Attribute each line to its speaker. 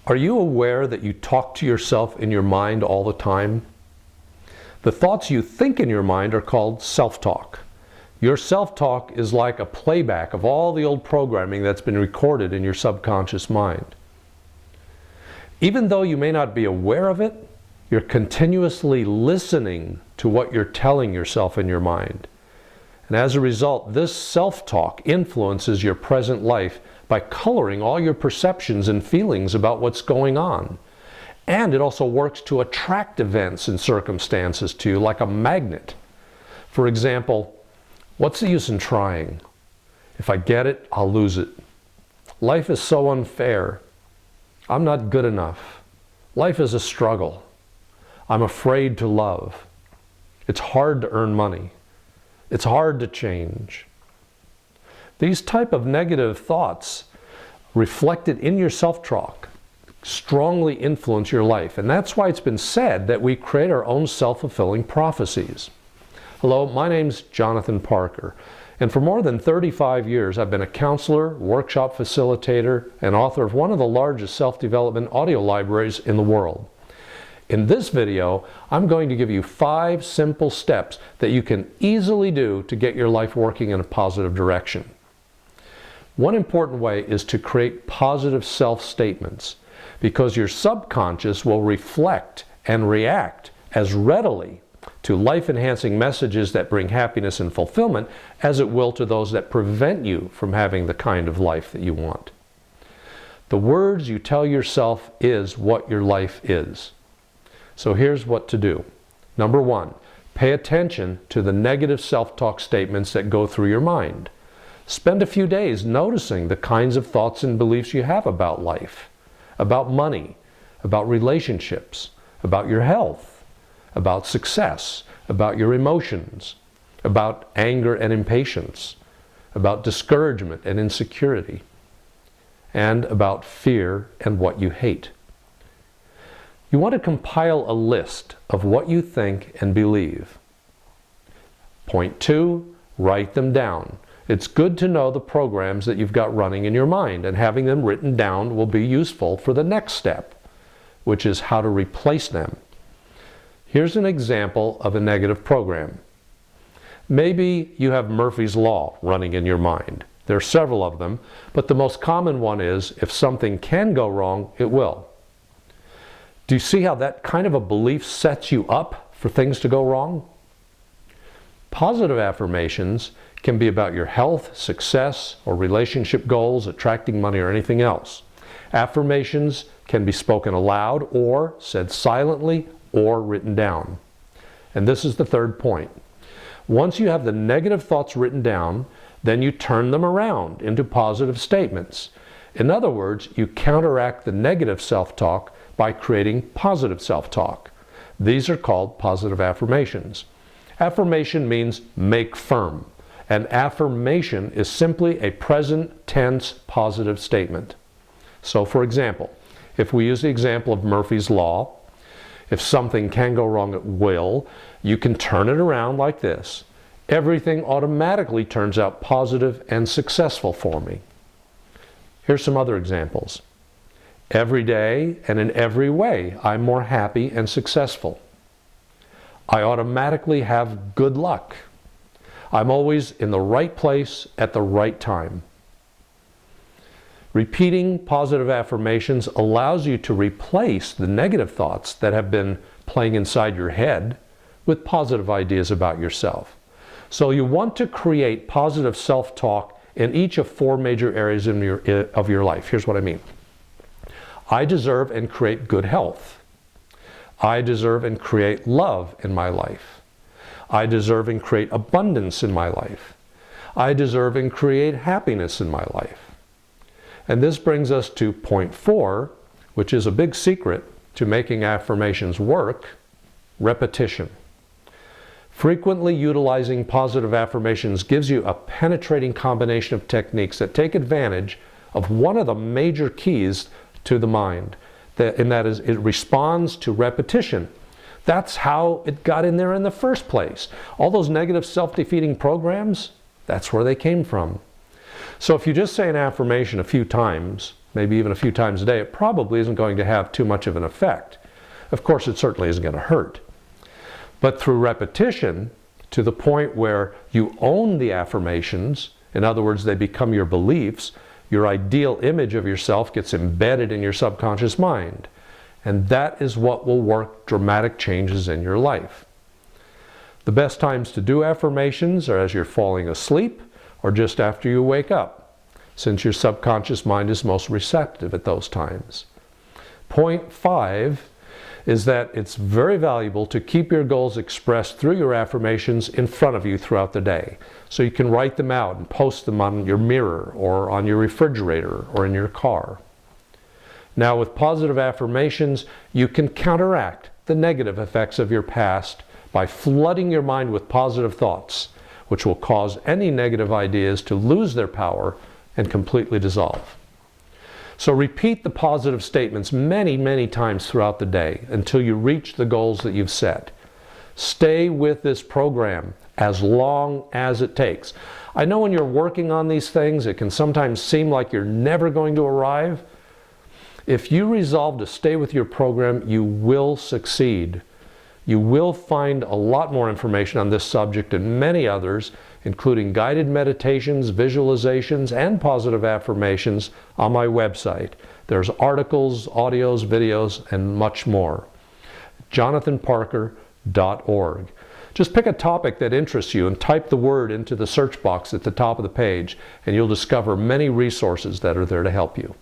Speaker 1: Are you aware that you talk to yourself in your mind all the time? The thoughts you think in your mind are called self-talk. Your self-talk is like a playback of all the old programming that's been recorded in your subconscious mind. Even though you may not be aware of it, you're continuously listening to what you're telling yourself in your mind. And as a result, this self-talk influences your present life by coloring all your perceptions and feelings about what's going on. And it also works to attract events and circumstances to you like a magnet. For example, what's the use in trying? If I get it, I'll lose it. Life is so unfair. I'm not good enough. Life is a struggle. I'm afraid to love. It's hard to earn money. It's hard to change. These type of negative thoughts reflected in your self-talk strongly influence your life. And that's why it's been said that we create our own self-fulfilling prophecies. Hello, my name's Jonathan Parker. And for more than 35 years, I've been a counselor, workshop facilitator, and author of one of the largest self-development audio libraries in the world. In this video, I'm going to give you 5 simple steps that you can easily do to get your life working in a positive direction. One important way is to create positive self-statements, because your subconscious will reflect and react as readily to life-enhancing messages that bring happiness and fulfillment as it will to those that prevent you from having the kind of life that you want. The words you tell yourself is what your life is. So here's what to do. Number 1, pay attention to the negative self-talk statements that go through your mind. Spend a few days noticing the kinds of thoughts and beliefs you have about life, about money, about relationships, about your health, about success, about your emotions, about anger and impatience, about discouragement and insecurity, and about fear and what you hate. You want to compile a list of what you think and believe. Point 2, write them down. It's good to know the programs that you've got running in your mind, and having them written down will be useful for the next step, which is how to replace them. Here's an example of a negative program. Maybe you have Murphy's Law running in your mind. There are several of them, but the most common one is, if something can go wrong, it will. Do you see how that kind of a belief sets you up for things to go wrong? Positive affirmations can be about your health, success, or relationship goals, attracting money, or anything else. Affirmations can be spoken aloud or said silently or written down. And this is the third point. Once you have the negative thoughts written down, then you turn them around into positive statements. In other words, you counteract the negative self-talk by creating positive self-talk. These are called positive affirmations. Affirmation means make firm. An affirmation is simply a present tense positive statement. So for example, if we use the example of Murphy's Law, if something can go wrong, it will, you can turn it around like this. Everything automatically turns out positive and successful for me. Here's some other examples. Every day and in every way, I'm more happy and successful. I automatically have good luck. I'm always in the right place at the right time. Repeating positive affirmations allows you to replace the negative thoughts that have been playing inside your head with positive ideas about yourself. So you want to create positive self-talk in each of 4 major areas of your life. Here's what I mean. I deserve and create good health. I deserve and create love in my life. I deserve and create abundance in my life. I deserve and create happiness in my life. And this brings us to point 4, which is a big secret to making affirmations work: repetition. Frequently utilizing positive affirmations gives you a penetrating combination of techniques that take advantage of one of the major keys to the mind, and that is it responds to repetition. That's how it got in there in the first place. All those negative self-defeating programs, that's where they came from. So if you just say an affirmation a few times, maybe even a few times a day, it probably isn't going to have too much of an effect. Of course, it certainly isn't going to hurt. But through repetition, to the point where you own the affirmations, in other words, they become your beliefs, your ideal image of yourself gets embedded in your subconscious mind. And that is what will work dramatic changes in your life. The best times to do affirmations are as you're falling asleep or just after you wake up, since your subconscious mind is most receptive at those times. Point 5 is that it's very valuable to keep your goals expressed through your affirmations in front of you throughout the day. So you can write them out and post them on your mirror or on your refrigerator or in your car. Now, with positive affirmations, you can counteract the negative effects of your past by flooding your mind with positive thoughts, which will cause any negative ideas to lose their power and completely dissolve. So repeat the positive statements many, many times throughout the day until you reach the goals that you've set. Stay with this program as long as it takes. I know when you're working on these things, it can sometimes seem like you're never going to arrive. If you resolve to stay with your program, you will succeed. You will find a lot more information on this subject and many others, including guided meditations, visualizations, and positive affirmations on my website. There's articles, audios, videos, and much more. JonathanParker.org. Just pick a topic that interests you and type the word into the search box at the top of the page, and you'll discover many resources that are there to help you.